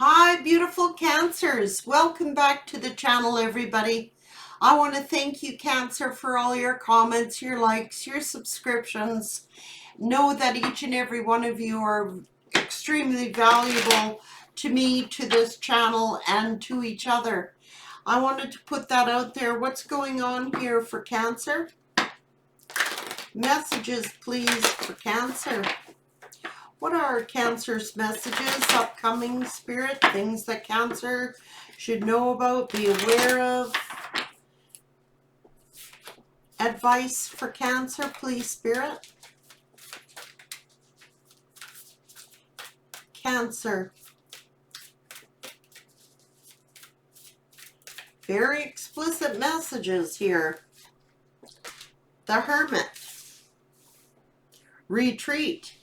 Hi, beautiful Cancers. Welcome back to the channel, everybody. I want to thank you, Cancer, for all your comments, your likes, your subscriptions. Know that each and every one of you are extremely valuable to me, to this channel, and to each other. I wanted to put that out there. What's going on here for Cancer? Messages, please, for Cancer. What are Cancer's messages, upcoming, Spirit, things that Cancer should know about, be aware of? Advice for Cancer, please, Spirit. Cancer. Very explicit messages here. The Hermit. Retreat.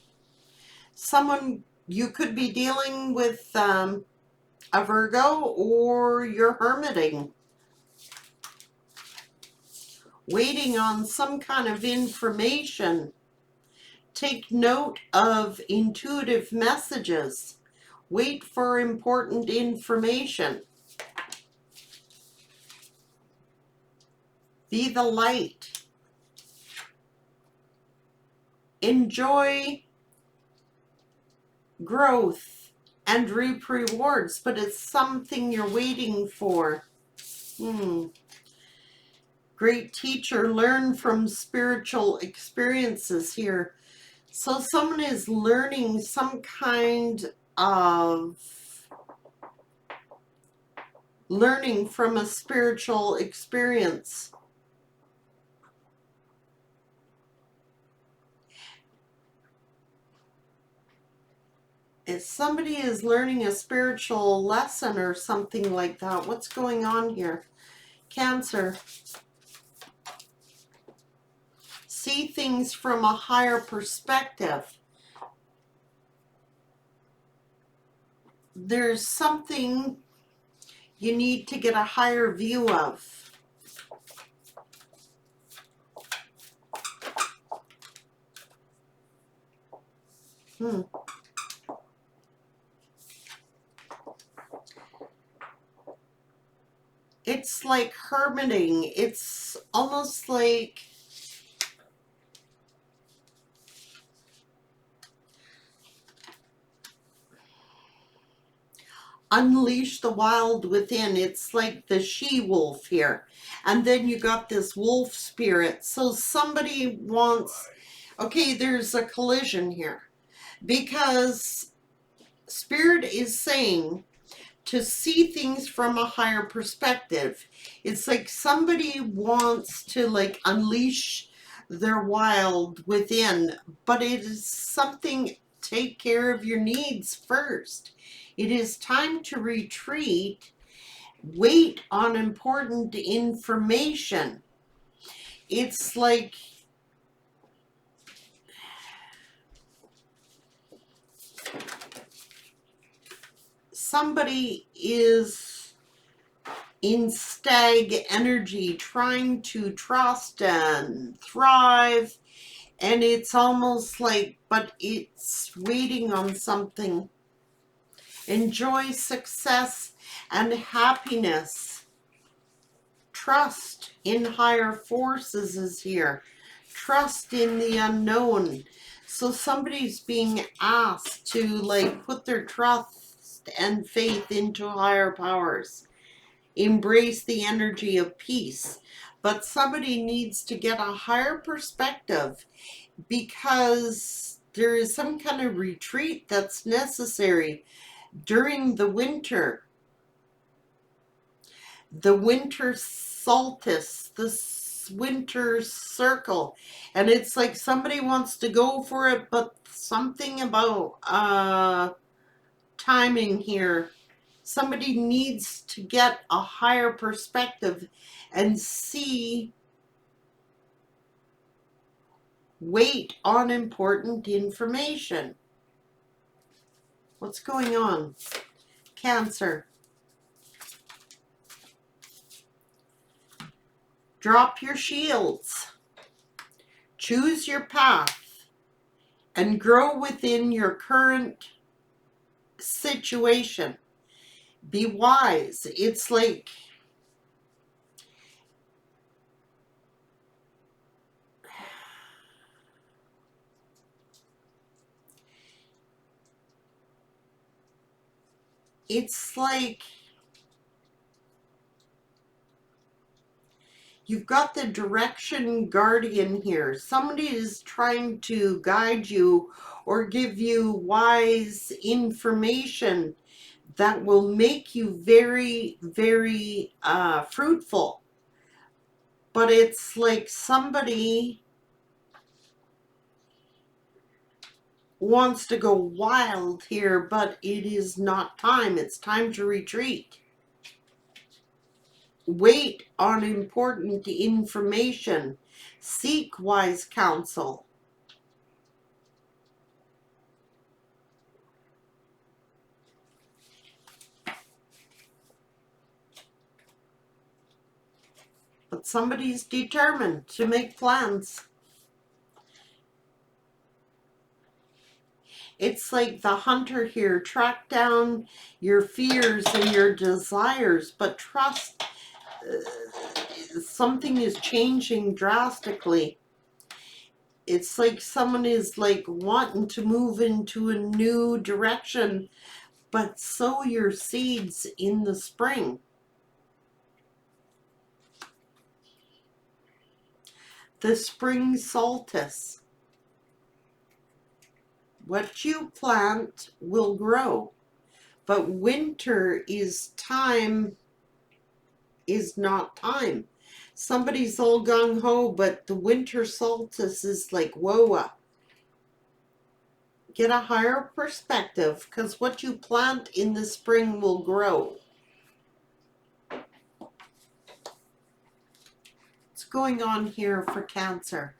Someone, you could be dealing with a Virgo, or you're hermiting. Waiting on some kind of information. Take note of intuitive messages. Wait for important information. Be the light. Enjoy growth and reap rewards, but it's something you're waiting for. Great teacher, learn from spiritual experiences here. So someone is learning some kind of learning from a spiritual experience. If somebody is learning a spiritual lesson or something like that, what's going on here? Cancer. See things from a higher perspective. There's something you need to get a higher view of. It's like hermiting. It's almost like unleash the wild within. It's like the she-wolf here. And then you got this wolf spirit. So somebody wants, okay, there's a collision here. Because Spirit is saying to see things from a higher perspective. It's like somebody wants to like unleash their wild within, but it is something, take care of your needs first. It is time to retreat. Wait on important information. It's like somebody is in stag energy trying to trust and thrive, and it's almost like, but it's waiting on something. Enjoy success and happiness. Trust in higher forces is here. Trust in the unknown. So somebody's being asked to like put their trust and faith into higher powers. Embrace the energy of peace. But somebody needs to get a higher perspective, because there is some kind of retreat that's necessary during the winter solstice, the winter circle. And it's like somebody wants to go for it, but something about timing here. Somebody needs to get a higher perspective and see, wait on important information. What's going on? Cancer. Drop your shields. Choose your path and grow within your current situation. Be wise. It's like, it's like you've got the direction guardian here. Somebody is trying to guide you or give you wise information that will make you very, very fruitful. But it's like somebody wants to go wild here, but it is not time. It's time to retreat. Wait on important information. Seek wise counsel. But somebody's determined to make plans. It's like the hunter here. Track down your fears and your desires, but trust something is changing drastically. It's like someone is like wanting to move into a new direction, but sow your seeds in the spring. The spring solstice. What you plant will grow, but winter is time, is not time. Somebody's all gung-ho, but the winter solstice is like, whoa, get a higher perspective, because what you plant in the spring will grow. What's going on here for Cancer?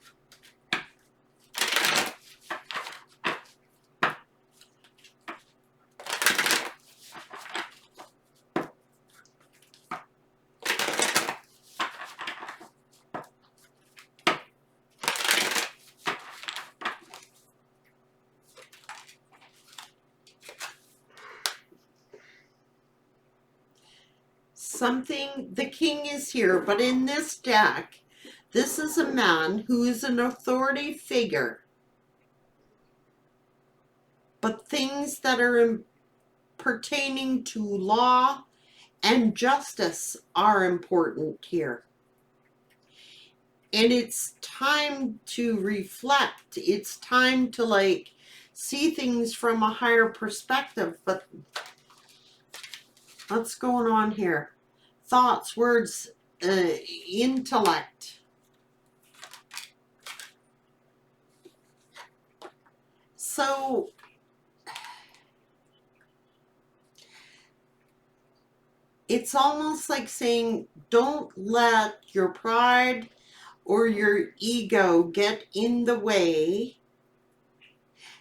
Something, the king is here, but in this deck, this is a man who is an authority figure. But things that are pertaining to law and justice are important here. And it's time to reflect. It's time to like see things from a higher perspective. But what's going on here? Thoughts, words, intellect. So it's almost like saying, don't let your pride or your ego get in the way.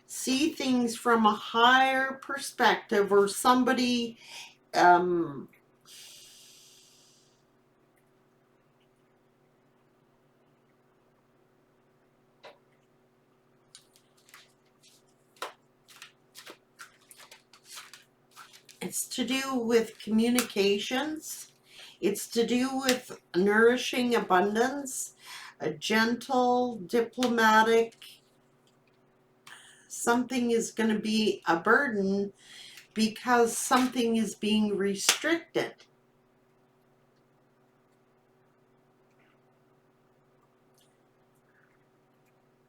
See things from a higher perspective, or somebody it's to do with communications. It's to do with nourishing abundance, a gentle, diplomatic. Something is going to be a burden because something is being restricted.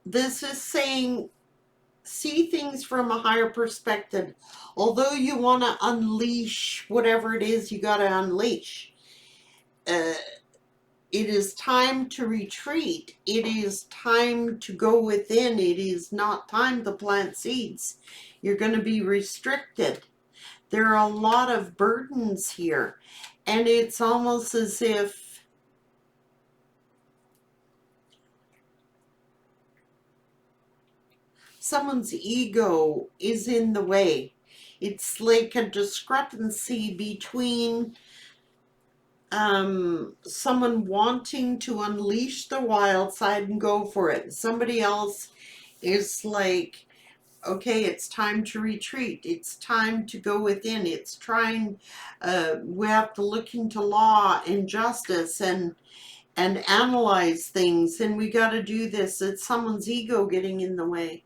This is saying, see things from a higher perspective. Although you want to unleash whatever it is you got to unleash, it is time to retreat. It is time to go within. It is not time to plant seeds. You're going to be restricted. There are a lot of burdens here. And it's almost as if someone's ego is in the way. It's like a discrepancy between someone wanting to unleash the wild side and go for it. Somebody else is like, okay, it's time to retreat. It's time to go within. It's trying, we have to look into law and justice and analyze things, and we got to do this. It's someone's ego getting in the way.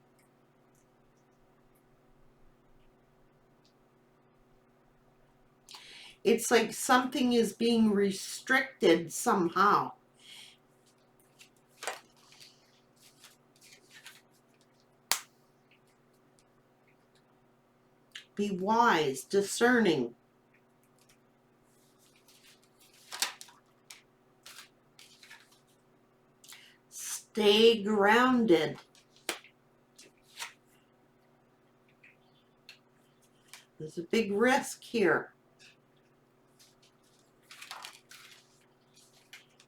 It's like something is being restricted somehow. Be wise, discerning. Stay grounded. There's a big risk here.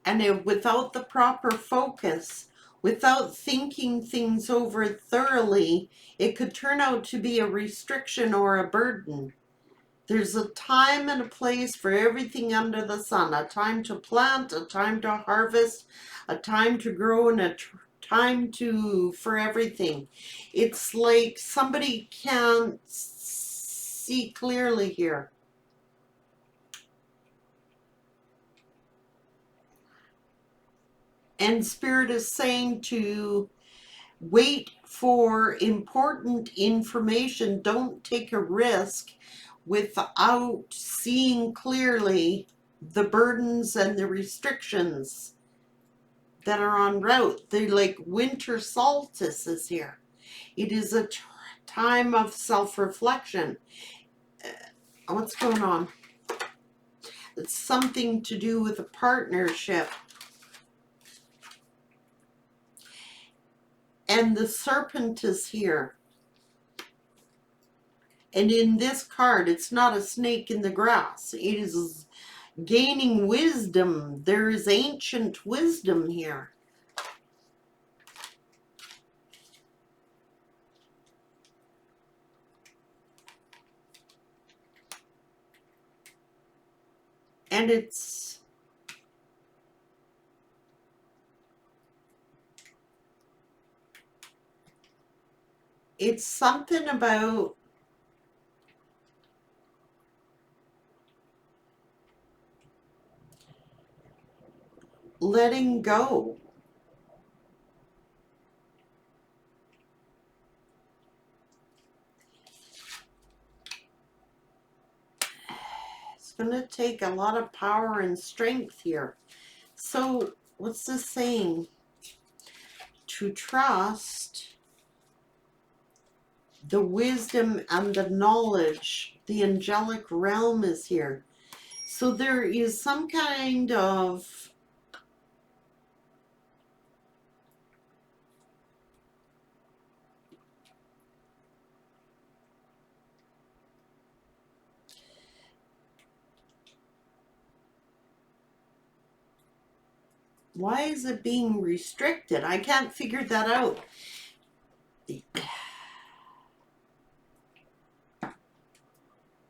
And without the proper focus, without thinking things over thoroughly, it could turn out to be a restriction or a burden. There's a time and a place for everything under the sun. A time to plant, a time to harvest, a time to grow, and a time for everything. It's like somebody can't see clearly here. And Spirit is saying to wait for important information. Don't take a risk without seeing clearly the burdens and the restrictions that are en route. They're like winter solstice is here. It is a time of self-reflection. What's going on? It's something to do with a partnership. And the serpent is here. And in this card, it's not a snake in the grass. It is gaining wisdom. There is ancient wisdom here. And it's something about letting go. It's going to take a lot of power and strength here. So, what's this saying? To trust the wisdom and the knowledge. The angelic realm is here. So there is some kind of why is it being restricted? I can't figure that out.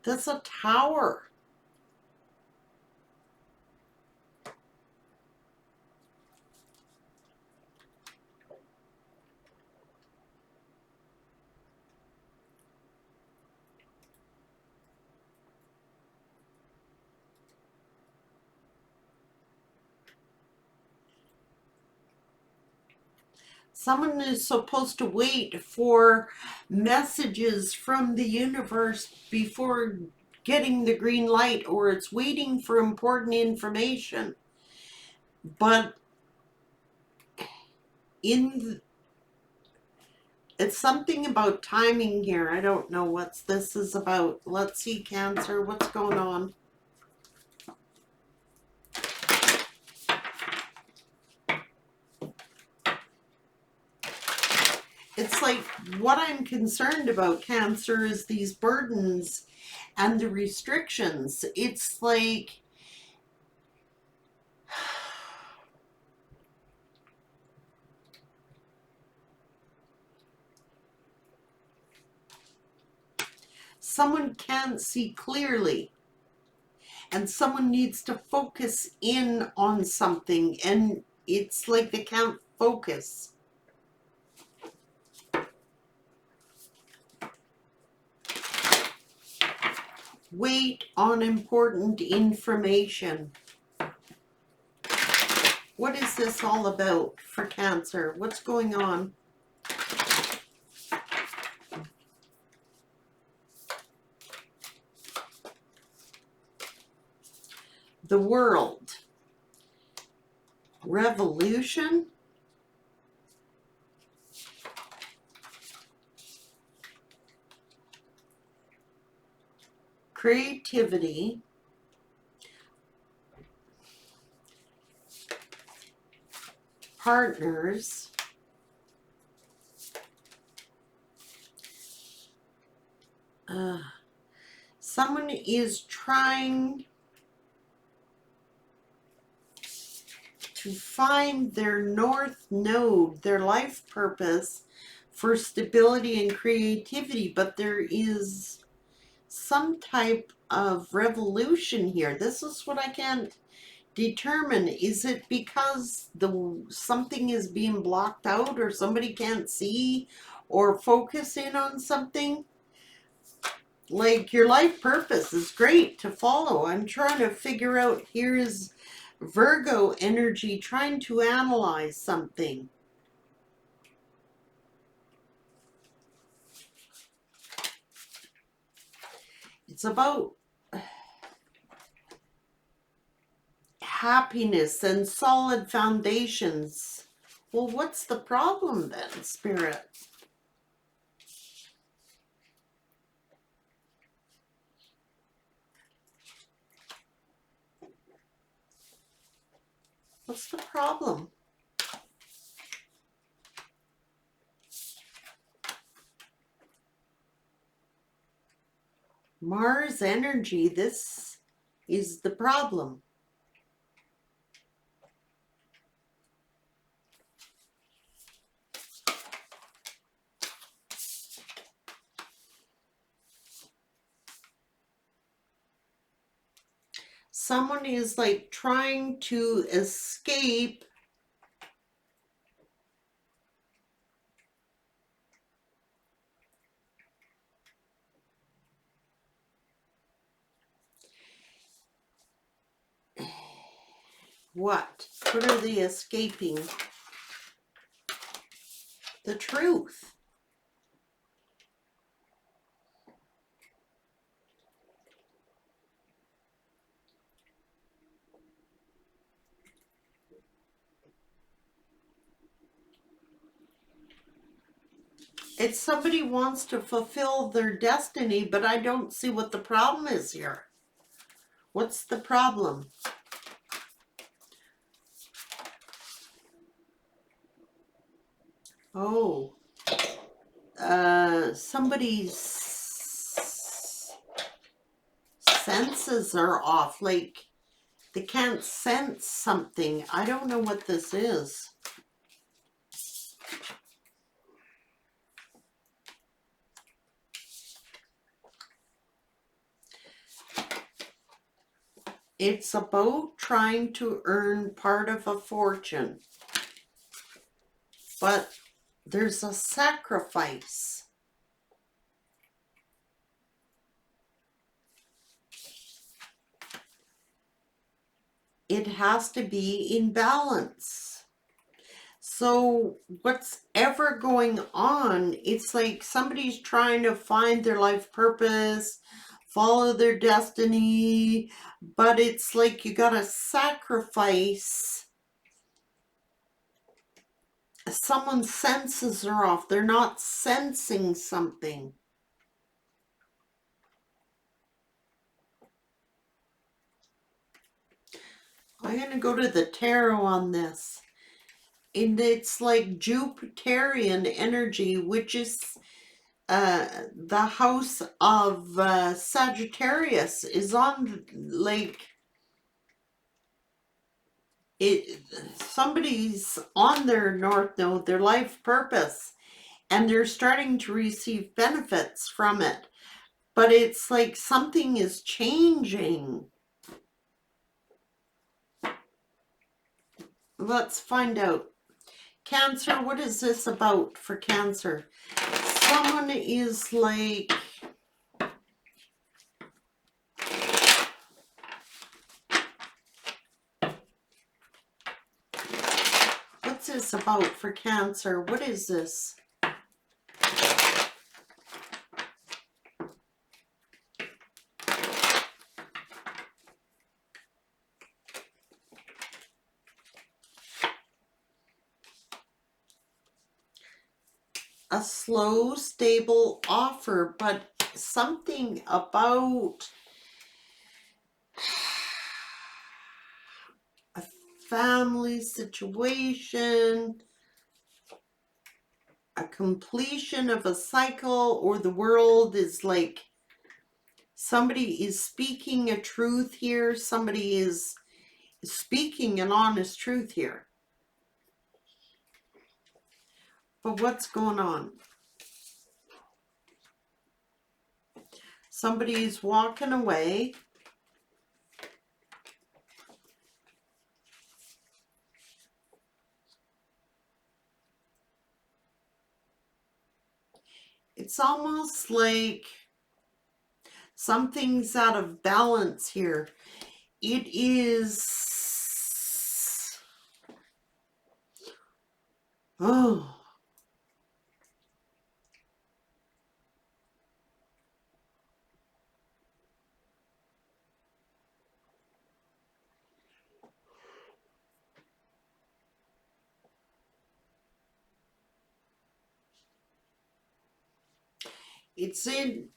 That's a tower. Someone is supposed to wait for messages from the universe before getting the green light, or it's waiting for important information. But it's something about timing here. I don't know what this is about. Let's see, Cancer, what's going on? It's like what I'm concerned about, Cancer, is these burdens and the restrictions. It's like someone can't see clearly, and someone needs to focus in on something, and it's like they can't focus. wait on important information. What is this all about for Cancer? What's going on? The world. Revolution. Creativity. Partners. Someone is trying to find their north node, their life purpose for stability and creativity, but there is some type of revolution here. This is what I can't determine. Is it because something is being blocked out, or somebody can't see or focus in on something? Like, your life purpose is great to follow. I'm trying to figure out, here is Virgo energy trying to analyze something. It's about happiness and solid foundations. Well, what's the problem then, Spirit? What's the problem? Mars energy, this is the problem. Someone is like trying to escape what? What are they escaping? The truth. It's somebody wants to fulfill their destiny, but I don't see what the problem is here. What's the problem? Oh, somebody's senses are off. Like, they can't sense something. I don't know what this is. It's about trying to earn part of a fortune. But there's a sacrifice. It has to be in balance. So what's ever going on, it's like somebody's trying to find their life purpose, follow their destiny, but it's like you gotta sacrifice. Someone's senses are off. They're not sensing something. I'm going to go to the tarot on this. And it's like Jupiterian energy, which is the house of Sagittarius is on, like, somebody's on their north node, their life purpose, and they're starting to receive benefits from it. But it's like something is changing. Let's find out. Cancer, what is this about for Cancer? Someone is like What's this about for Cancer? What is this? A slow, stable offer, but something about a family situation, a completion of a cycle, or the world is like somebody is speaking a truth here. Somebody is speaking an honest truth here. But what's going on? Somebody's walking away. It's almost like something's out of balance here. It is, oh, it's in,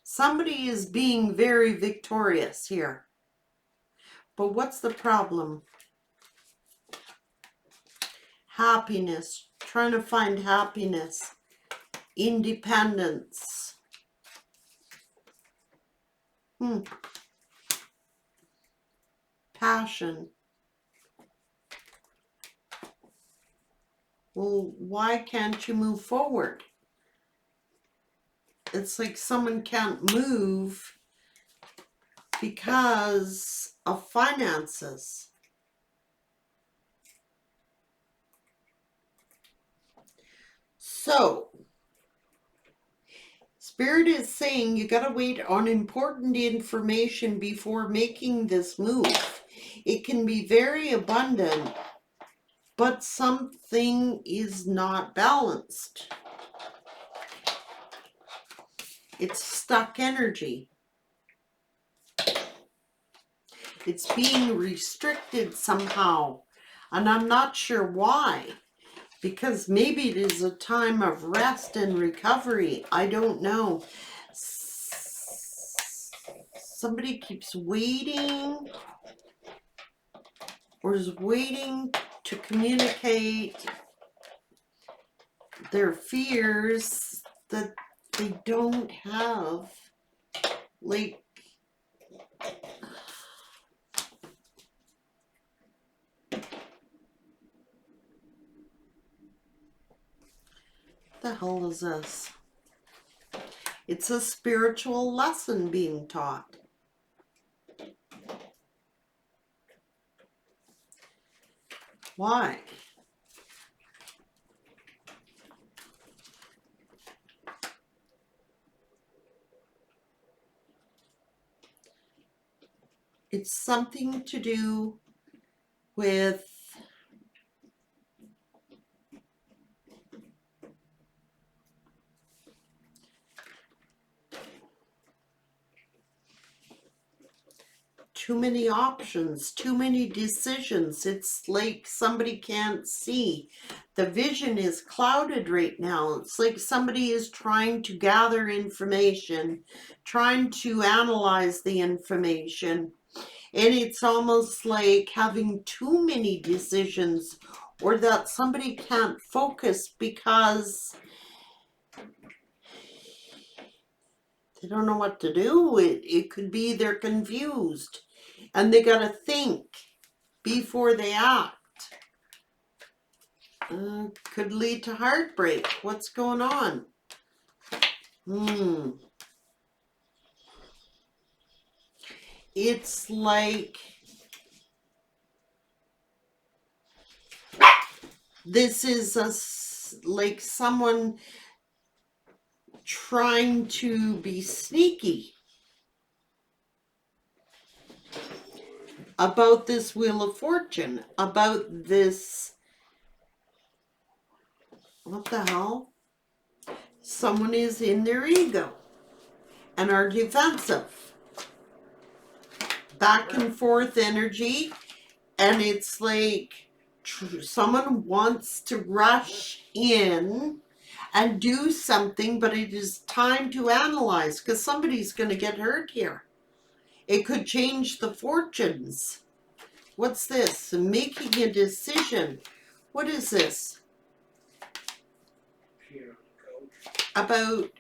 somebody is being very victorious here. But what's the problem? Happiness, trying to find happiness, independence. Passion. Well, why can't you move forward? It's like someone can't move because of finances. So, Spirit is saying you got to wait on important information before making this move. It can be very abundant, but something is not balanced. It's stuck energy. It's being restricted somehow, and I'm not sure why. Because maybe it is a time of rest and recovery. I don't know. Somebody keeps waiting or is waiting to communicate their fears that they don't have. Like, the hell is this? It's a spiritual lesson being taught. Why? It's something to do with too many options, too many decisions. It's like somebody can't see. The vision is clouded right now. It's like somebody is trying to gather information, trying to analyze the information. And it's almost like having too many decisions, or that somebody can't focus because they don't know what to do. It could be they're confused and they got to think before they act. Could lead to heartbreak. What's going on? It's like this is like someone trying to be sneaky about this Wheel of Fortune, about this, what the hell? Someone is in their ego and are defensive. Back and forth energy, and it's like someone wants to rush in and do something, but it is time to analyze because somebody's going to get hurt here. It could change the fortunes. What's this? Making a decision. What is this? About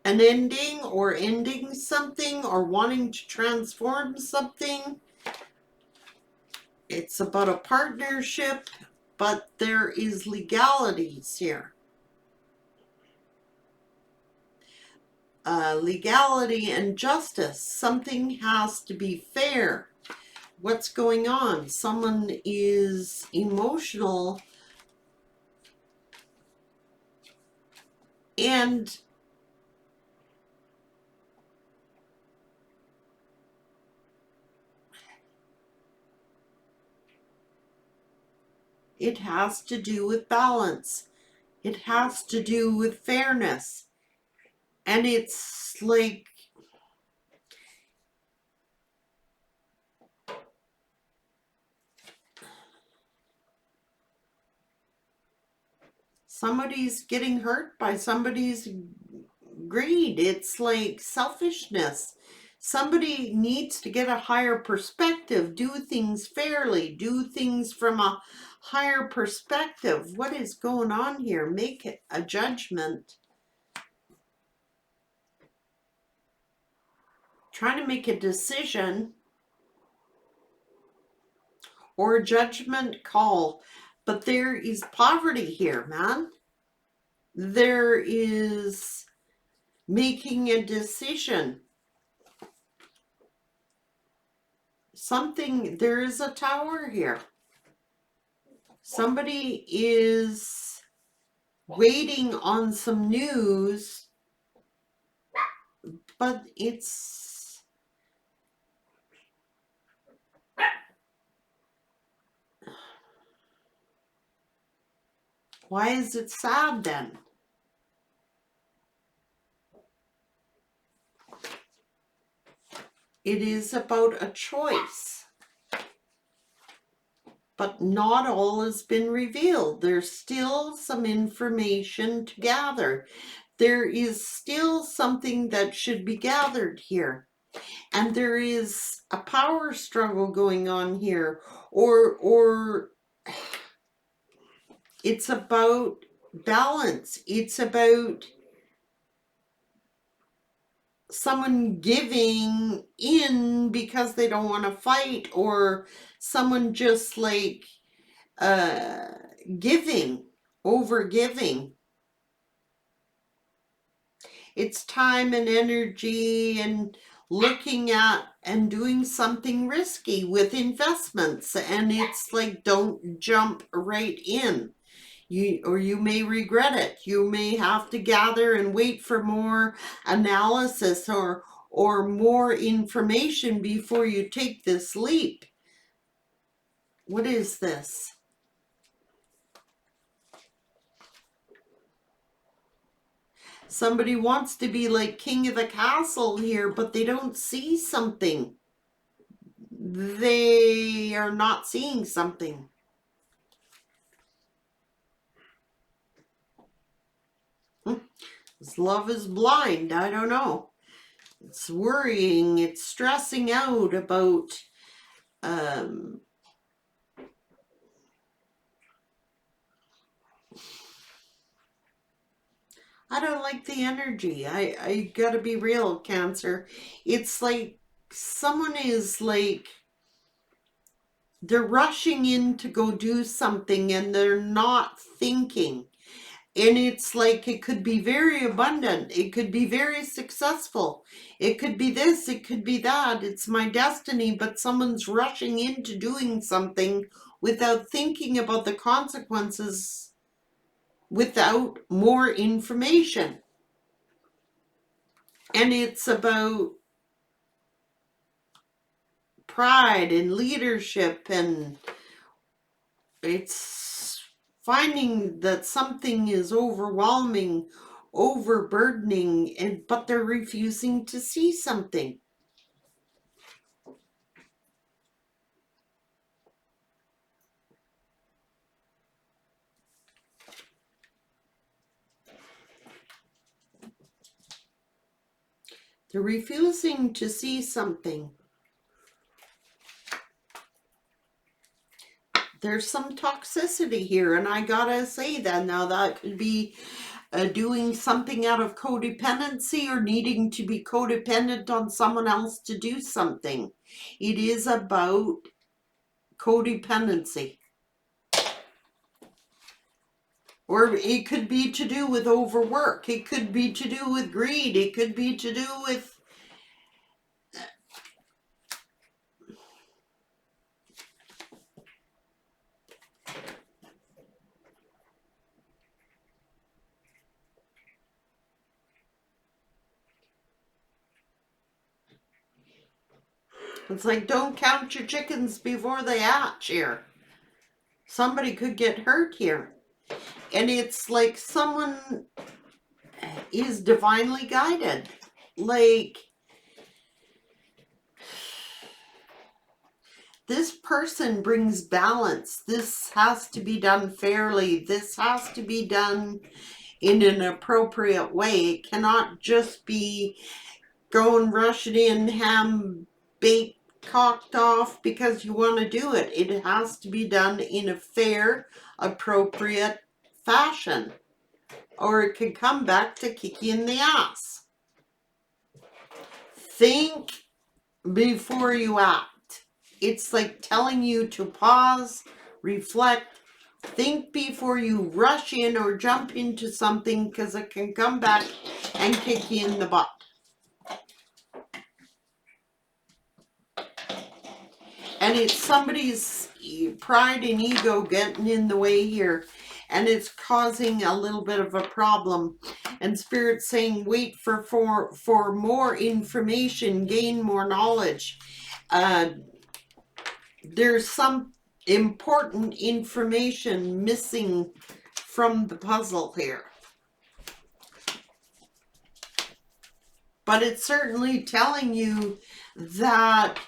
an ending or ending something or wanting to transform something. It's about a partnership, but there is legalities here. Legality and justice. Something has to be fair. What's going on? Someone is emotional and it has to do with balance. It has to do with fairness. And it's like somebody's getting hurt by somebody's greed. It's like selfishness. Somebody needs to get a higher perspective, do things fairly, do things from a higher perspective. What is going on here? Make a judgment. Trying to make a decision or a judgment call. But there is poverty here, man. There is making a decision. Something, there is a tower here. Somebody is waiting on some news, but it's why is it sad then? It is about a choice. But not all has been revealed. There's still some information to gather. There is still something that should be gathered here. And there is a power struggle going on here. Or it's about balance. It's about someone giving in because they don't want to fight, or someone just like giving, over giving. It's time and energy and looking at and doing something risky with investments, and it's like don't jump right in. You may regret it. You may have to gather and wait for more analysis or more information before you take this leap. What is this? Somebody wants to be like king of the castle here, but they don't see something. They are not seeing something. This love is blind. I don't know. It's worrying. It's stressing out about I don't like the energy. I gotta be real, Cancer. It's like someone is like, they're rushing in to go do something and they're not thinking. And it's like it could be very abundant. It could be very successful. It could be this, it could be that. It's my destiny, but someone's rushing into doing something without thinking about the consequences without more information. And it's about pride and leadership, and it's finding that something is overwhelming, overburdening, but they're refusing to see something. They're refusing to see something. There's some toxicity here, and I gotta say that now. That could be doing something out of codependency or needing to be codependent on someone else to do something. It is about codependency. Or it could be to do with overwork. It could be to do with greed. It could be to do with... It's like, don't count your chickens before they hatch here. Somebody could get hurt here. And it's like someone is divinely guided. Like, this person brings balance. This has to be done fairly. This has to be done in an appropriate way. It cannot just be going rushing in, ham baked, cocked off because you want to do it. It has to be done in a fair, appropriate fashion, or it can come back to kick you in the ass. Think before you act. It's like telling you to pause, reflect, think before you rush in or jump into something, because it can come back and kick you in the butt. And it's somebody's pride and ego getting in the way here. And it's causing a little bit of a problem. And Spirit's saying, wait for more information, gain more knowledge. There's some important information missing from the puzzle here. But it's certainly telling you that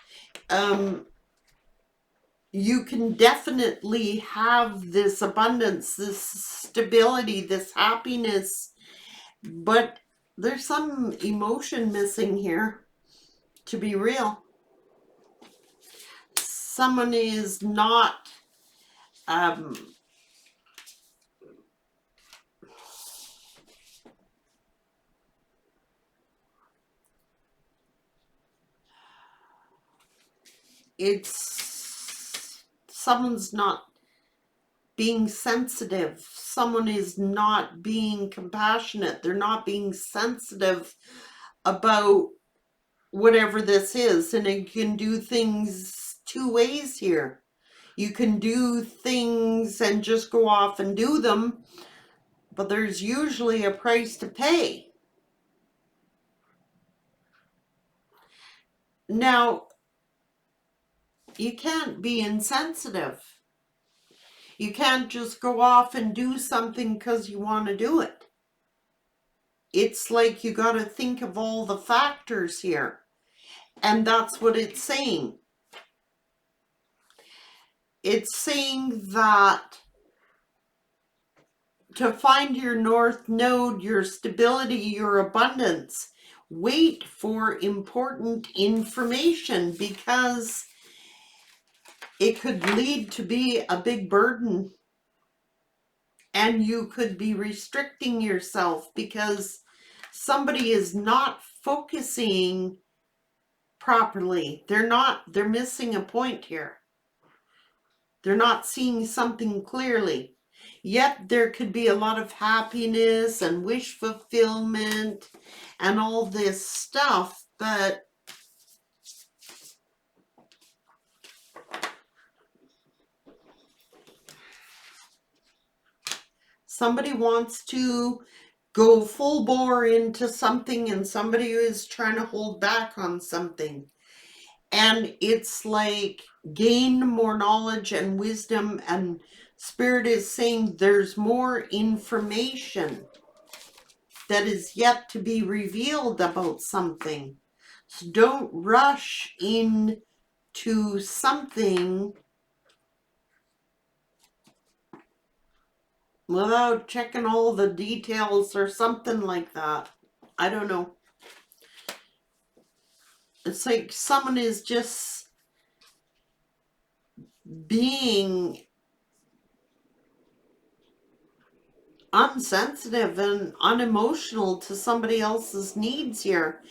you can definitely have this abundance, this stability, this happiness, but there's some emotion missing here, to be real. Someone is not someone's not being sensitive. Someone is not being compassionate. They're not being sensitive about whatever this is. And you can do things two ways here. You can do things and just go off and do them, but there's usually a price to pay. Now, you can't be insensitive. You can't just go off and do something because you want to do it. It's like you got to think of all the factors here. And that's what it's saying. It's saying that to find your north node, your stability, your abundance, wait for important information, because it could lead to be a big burden, and you could be restricting yourself because somebody is not focusing properly. They're missing a point here. They're not seeing something clearly. Yet there could be a lot of happiness and wish fulfillment and all this stuff, but somebody wants to go full bore into something and somebody is trying to hold back on something. And it's like gain more knowledge and wisdom, and Spirit is saying there's more information that is yet to be revealed about something. So don't rush into something without checking all the details or something like that. I don't know. It's like someone is just being unsensitive and unemotional to somebody else's needs here.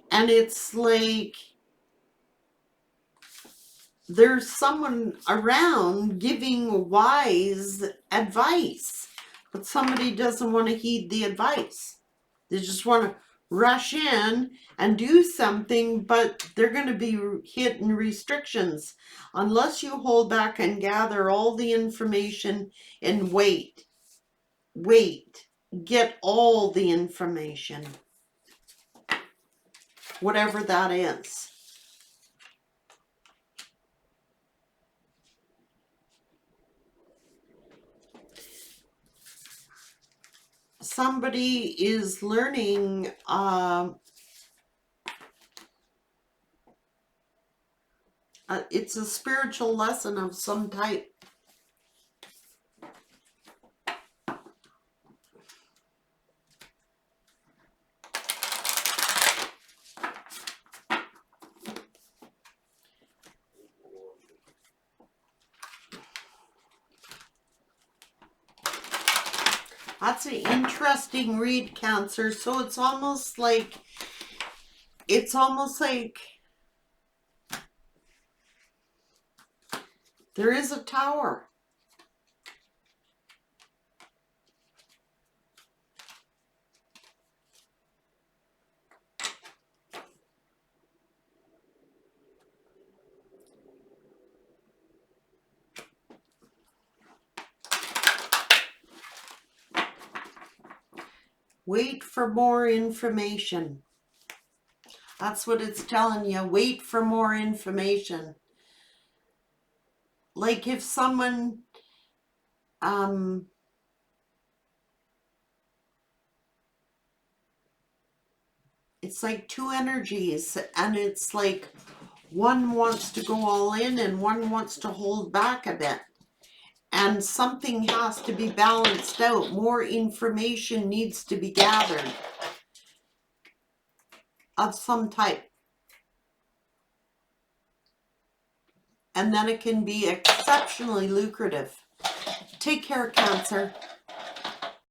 And it's like there's someone around giving wise advice, but somebody doesn't want to heed the advice. They just want to rush in and do something, but they're going to be hitting restrictions unless you hold back and gather all the information and wait, get all the information, whatever that is. Somebody is learning it's a spiritual lesson of some type. That's an interesting read, Cancer. So it's almost like there is a tower. Wait for more information. That's what it's telling you. Wait for more information. Like if someone it's like two energies, and it's like one wants to go all in and one wants to hold back a bit. And something has to be balanced out. More information needs to be gathered of some type. And then it can be exceptionally lucrative. Take care, Cancer.